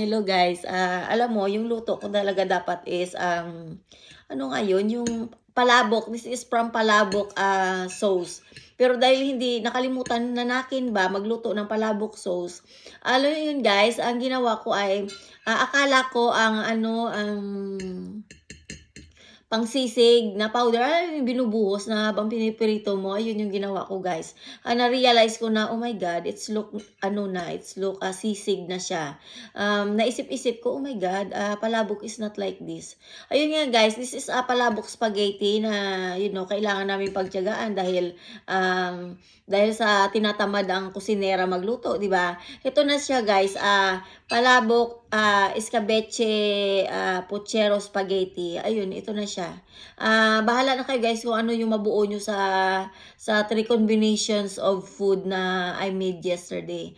Hello guys, alam mo yung luto ko talaga dapat is ano nga yun, yung palabok. This is from palabok sauce. Pero dahil hindi nakalimutan na nakin ba magluto ng palabok sauce. Alam niyo yun guys, ang ginawa ko ay akala ko ang pangsisig na powder, yung binubuhos na habang pinipirito mo, ayun yung ginawa ko guys. Na-realize ko na, oh my God, it's look sisig na siya. Naisip-isip ko, oh my God, palabok is not like this. Ayun nga guys, this is palabok spaghetti na, kailangan namin pagtiyagaan dahil sa tinatamad ang kusinera magluto, di ba? Ito na siya guys, palabok, escabeche, puchero spaghetti. Ayun, ito na siya. Bahala na kayo guys kung ano yung mabuo nyo sa 3 combinations of food na I made yesterday.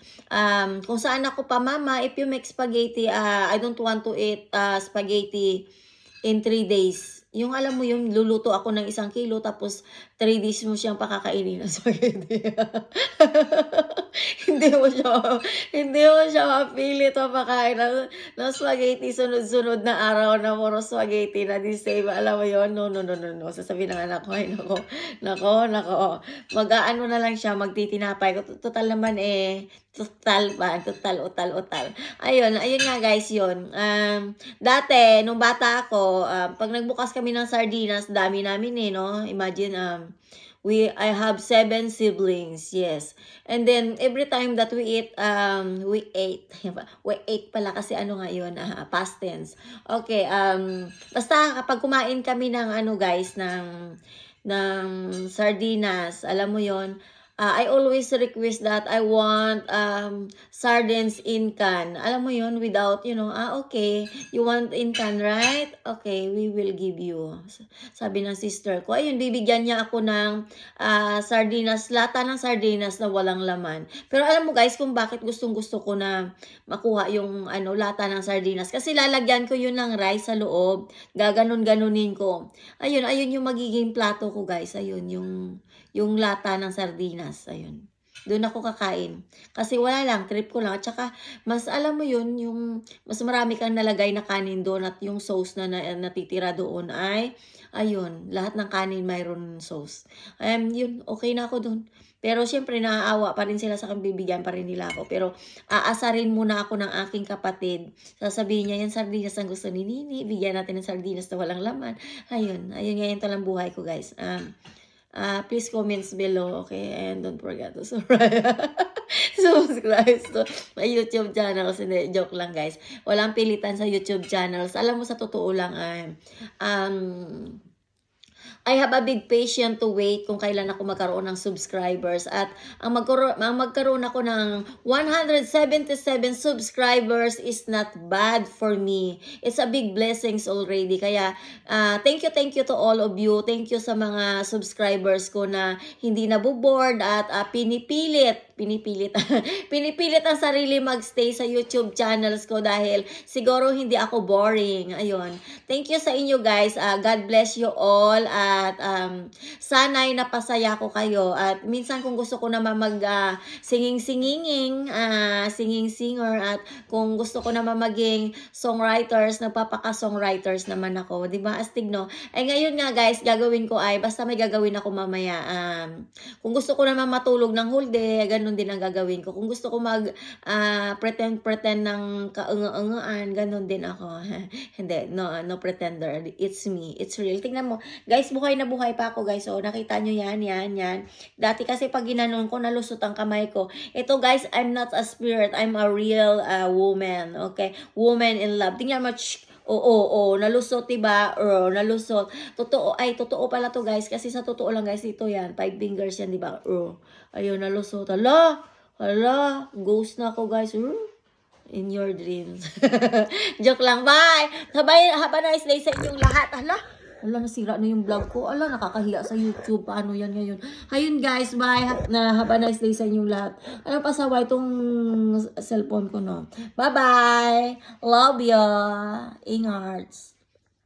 Kung saan ako pa mama, if you make spaghetti, I don't want to eat spaghetti in 3 days. Yung alam mo yung luluto ako ng 1 kilo tapos 3 days mo siyang pakakainin ng spaghetti. hindi mo siya mapilit mapakain ng spaghetti sunod-sunod na araw na puro spaghetti na the same. Alam mo yun? No. Sasabihin ng anak ko, ay nako. Mag-aano na lang siya, magtitinapay. Total naman total, utal. Ayun nga guys yun. Dati, nung bata ako, pag nagbukas kami ng sardinas, dami namin no? Imagine, I have 7 siblings, yes. And then, every time that we ate pala kasi ano nga yun, past tense. Okay, basta kapag kumain kami ng guys, ng sardinas, alam mo yon, I always request that I want sardines in can. Alam mo yon, without, okay, you want in can, right? Okay, we will give you. Sabi ng sister ko. Ayun, bibigyan niya ako ng lata ng sardinas na walang laman. Pero alam mo guys, kung bakit gustong-gusto ko na makuha yung lata ng sardinas. Kasi lalagyan ko yun ng rice sa loob. Gaganon-ganunin ko. Ayun yung magiging plato ko guys. Ayun, yung lata ng sardinas. Ayun. Doon ako kakain. Kasi wala lang, trip ko lang. At saka, mas alam mo yun, mas marami kang nalagay na kanin doon at yung sauce na natitira doon ay, ayun, lahat ng kanin mayroon sauce. Yun, okay na ako doon. Pero syempre, naaawa pa rin sila sa akin, bibigyan pa rin nila ako. Pero aasarin muna ako ng aking kapatid. Sasabihin niya, yan sardinas ang gusto ni Nini. Bigyan natin ng sardinas na walang laman. Ayun ngayon talang buhay ko guys. Please comments below, okay? And don't forget to subscribe to my YouTube channel. Hindi, joke lang guys. Walang pilitan sa YouTube channels. Alam mo, sa totoo lang, I have a big patience to wait kung kailan ako magkaroon ng subscribers. At ang magkaroon ako ng 177 subscribers is not bad for me. It's a big blessings already. Kaya thank you to all of you. Thank you sa mga subscribers ko na hindi naboboard at pinipilit ang sarili magstay sa YouTube channels ko dahil siguro hindi ako boring. Ayun. Thank you sa inyo guys. God bless you all at sana'y napasaya ko kayo. At minsan kung gusto ko naman singing-singer at kung gusto ko naman maging songwriters, nagpapaka-songwriters naman ako. Diba? Astig no? Ay ngayon nga guys, gagawin ko ay basta may gagawin ako mamaya. Kung gusto ko naman matulog ng whole day, ganun din ang gagawin ko. Kung gusto ko pretend ng kaunga-ungaan, ganun din ako. Hindi, no pretender. It's me. It's real. Tingnan mo. Guys, buhay na buhay pa ako, guys. So, nakita nyo yan. Dati kasi pag ginanon ko, nalusot ang kamay ko. Ito, guys, I'm not a spirit. I'm a real woman. Okay? Woman in love. Tingnan mo, Oo, nalusot, diba? Nalusot. Totoo pala to guys. Kasi sa totoo lang guys, ito yan. 5 fingers yan, diba? Ayun, nalusot. Hala, ghost na ako guys. In your dreams. Joke lang, bye! Have a nice day sa inyong lahat. Hala, nasira na yung vlog ko. Hala, nakakahiya sa YouTube. Paano yan ngayon? Ayun guys, bye. Have a nice day sa inyong lahat. Ano pasaway itong cellphone ko, no? Bye-bye. Love ya. Ingarts.